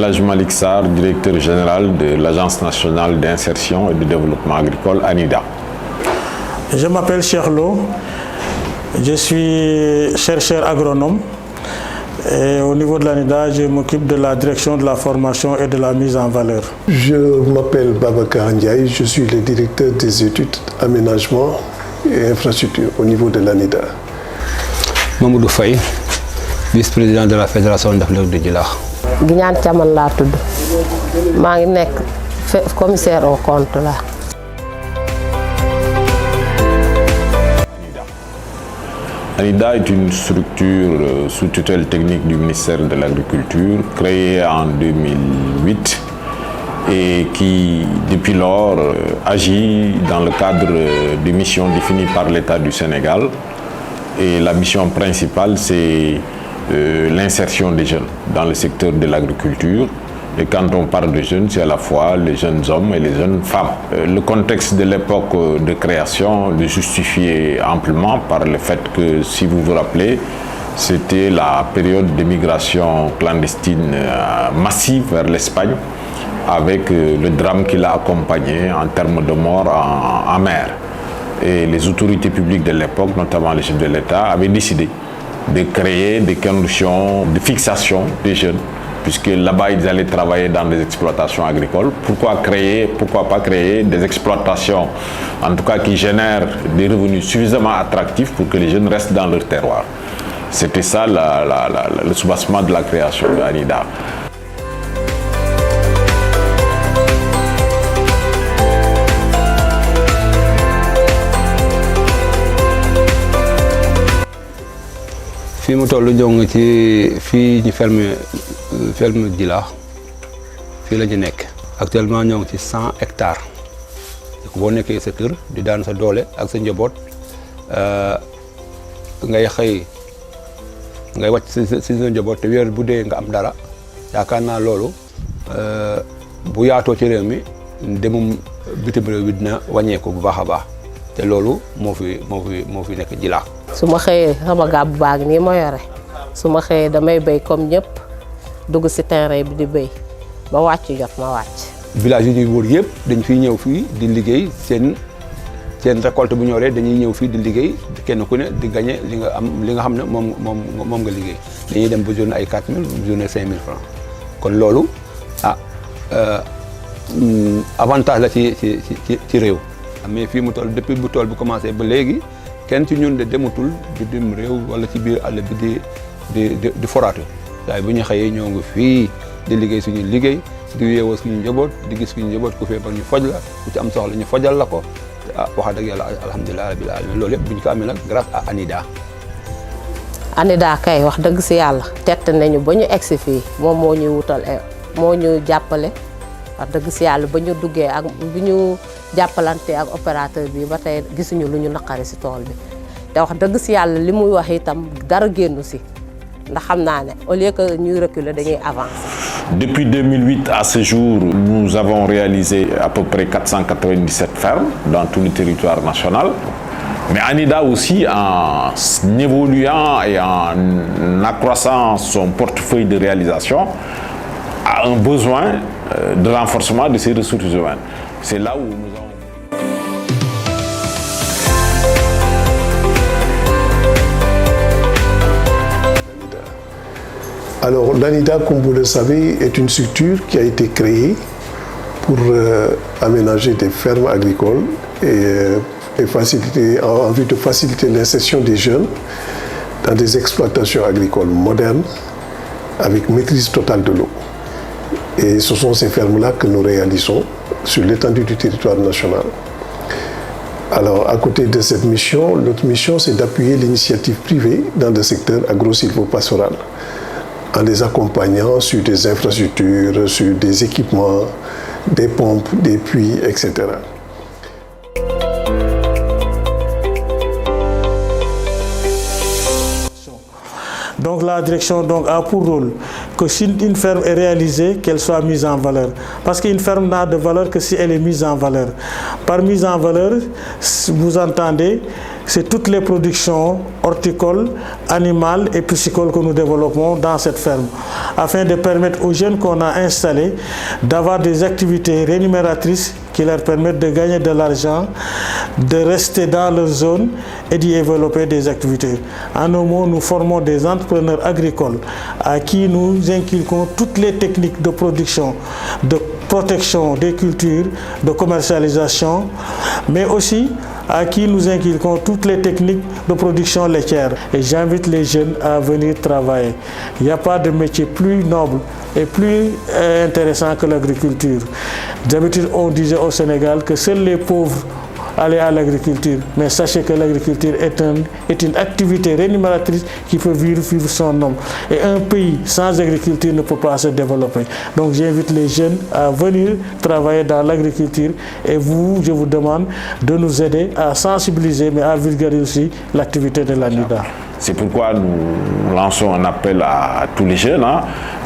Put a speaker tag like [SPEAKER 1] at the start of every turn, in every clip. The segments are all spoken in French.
[SPEAKER 1] El Hadj Malick Sarr, directeur général de l'Agence nationale d'insertion et de développement agricole, ANIDA.
[SPEAKER 2] Je m'appelle Cheikh Lo, je suis chercheur agronome et au niveau de l'ANIDA, je m'occupe de la direction de la formation et de la mise en valeur.
[SPEAKER 3] Je m'appelle Babacar Ndiaye, je suis le directeur des études aménagement et infrastructure au niveau de l'ANIDA.
[SPEAKER 4] Mamadou Faye, vice-président de la Fédération d'Afrique de Djilakh.
[SPEAKER 5] Guignane Thiaman laa tudd maa ngi nekk commissaire au compte là.
[SPEAKER 1] ANIDA est une structure sous tutelle technique du ministère de l'Agriculture, créée en 2008 et qui, depuis lors, agit dans le cadre des missions définies par l'État du Sénégal. Et la mission principale, c'est l'insertion des jeunes dans le secteur de l'agriculture. Et quand on parle de jeunes, c'est à la fois les jeunes hommes et les jeunes femmes. Le contexte de l'époque de création le justifiait amplement par le fait que, si vous vous rappelez, c'était la période d'immigration clandestine massive vers l'Espagne, avec le drame qui l'a accompagné en termes de morts en mer. Et les autorités publiques de l'époque, notamment les chefs de l'État, avaient décidé de créer des conditions de fixation des jeunes, puisque là-bas ils allaient travailler dans des exploitations agricoles. Pourquoi pas créer des exploitations, en tout cas qui génèrent des revenus suffisamment attractifs pour que les jeunes restent dans leur terroir. C'était ça le soubassement de la création de ANIDA.
[SPEAKER 4] fii mu toll ñoo ngi ci fii ñu ferme Djilakh fii la ñu nekk actuellement ñoo ngi ci 100 hectares boo nekkee sa kër di daan sa doole ak sa njaboot ngay xëy ngay wàcc si sa njaboot te weer bu dee nga am dara yaakaar naa loolu bu yaatoo ci réew mi demum bitim réew bi dina wàññeeku bu baax a baax te loolu moo fi nekk Djilakh.
[SPEAKER 5] su ma xëyee sama gàbb baag nii ma yore su ma xëyee damay béy comme ñëpp dugg si terrain bi di béy ba wàcc jot ma wàcc.
[SPEAKER 4] village yi ñuy wër yëpp dañ fiy ñëw fii di liggéey seen récolte bu ñoree dañuy ñëw fii di liggéey kenn ku ne di gagné li nga xam ne moom nga liggéey dañuy dem ba journée ay 4000 journée 5000 francs kon loolu avantage la ci réew. mais fii mu toll depuis bu tool bi commencé ba léegi kenn ci ñun de dematul bitim réew wala ci biir àll bi di foraatu waaye bu ñu xëyee ñoo ngi fii di liggéey suñu liggéey di yeewoo suñu njaboot di gis suñu njaboot ku feebar ñu faj la ku ci am soxla ñu fajal la ko wax dëgg yàlla alhamdulilah rabbil alamin loolu yëpp bu ñu ko amee nag grâce à ANIDA.
[SPEAKER 5] ANIDA kay wax dëgg si yàlla tett nañu ba ñu egsi fii moom moo ñuy wutal moo ñu jàppale wax dëgg si yàlla ba ñu duggee ak bi ñu jàppalante ak opérateur bi ba tey gisuñu lu ñu naqari si tool bi te wax dëgg si yàlla li muy wax itam dara génnu si ndax xam naa ne au lieu que ñuy reculer dañuy avancer.
[SPEAKER 1] Depuis 2008 à ce jour, nous avons réalisé à peu près 497 fermes dans tout le territoire national. Mais ANIDA aussi, en évoluant et en accroissant son portefeuille de réalisation, a un besoin de renforcement de ses ressources humaines. C'est là où nous avons...
[SPEAKER 3] Alors l'ANIDA, comme vous le savez, est une structure qui a été créée pour aménager des fermes agricoles et faciliter, en vue de faciliter l'insertion des jeunes dans des exploitations agricoles modernes avec maîtrise totale de l'eau. Et ce sont ces fermes-là que nous réalisons sur l'étendue du territoire national. Alors, à côté de cette mission, notre mission, c'est d'appuyer l'initiative privée dans le secteur agro-silvopastoral, en les accompagnant sur des infrastructures, sur des équipements, des pompes, des puits, etc.
[SPEAKER 2] Donc la direction a pour rôle que si une ferme est réalisée, qu'elle soit mise en valeur. Parce qu'une ferme n'a de valeur que si elle est mise en valeur. Par mise en valeur, vous entendez c'est toutes les productions horticoles, animales et piscicoles que nous développons dans cette ferme, afin de permettre aux jeunes qu'on a installés d'avoir des activités rémunératrices qui leur permettent de gagner de l'argent, de rester dans leur zone et d'y développer des activités. En un mot, nous formons des entrepreneurs agricoles à qui nous inculquons toutes les techniques de production, de protection des cultures, de commercialisation, mais aussi à qui nous inculquons toutes les techniques de production laitière. Et j'invite les jeunes à venir travailler. Il n'y a pas de métier plus noble et plus intéressant que l'agriculture. D'habitude, on disait au Sénégal que seuls les pauvres allaient à l'agriculture. Mais sachez que l'agriculture est une activité rémunératrice qui peut vivre son nom. Et un pays sans agriculture ne peut pas se développer. Donc j'invite les jeunes à venir travailler dans l'agriculture. Et vous, je vous demande de nous aider à sensibiliser, mais à vulgariser aussi l'activité de l'ANIDA.
[SPEAKER 1] C'est pourquoi nous lançons un appel à tous les jeunes.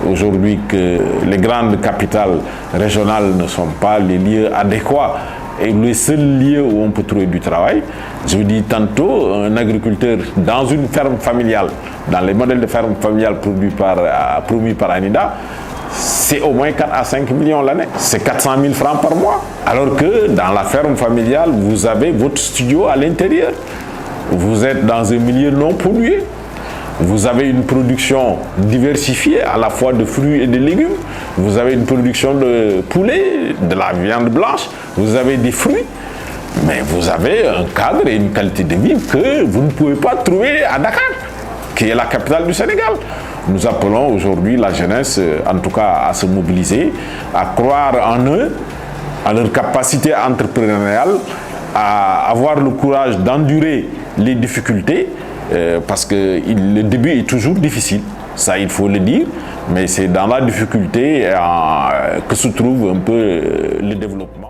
[SPEAKER 1] Aujourd'hui, que les grandes capitales régionales ne sont pas les lieux adéquats et les seuls lieux où on peut trouver du travail. Je vous dis tantôt, un agriculteur dans une ferme familiale, dans les modèles de ferme familiale promus par ANIDA, c'est au moins 4 à 5 millions l'année. C'est 400 000 francs par mois. Alors que dans la ferme familiale, vous avez votre studio à l'intérieur. Vous êtes dans un milieu non pollué. Vous avez une production diversifiée, à la fois de fruits et de légumes. Vous avez une production de poulet, de la viande blanche. Vous avez des fruits. Mais vous avez un cadre et une qualité de vie que vous ne pouvez pas trouver à Dakar, qui est la capitale du Sénégal. Nous appelons aujourd'hui la jeunesse, en tout cas, à se mobiliser, à croire en eux, en leur capacité entrepreneuriale, à avoir le courage d'endurer les difficultés, parce que le début est toujours difficile, ça il faut le dire, mais c'est dans la difficulté que se trouve un peu le développement.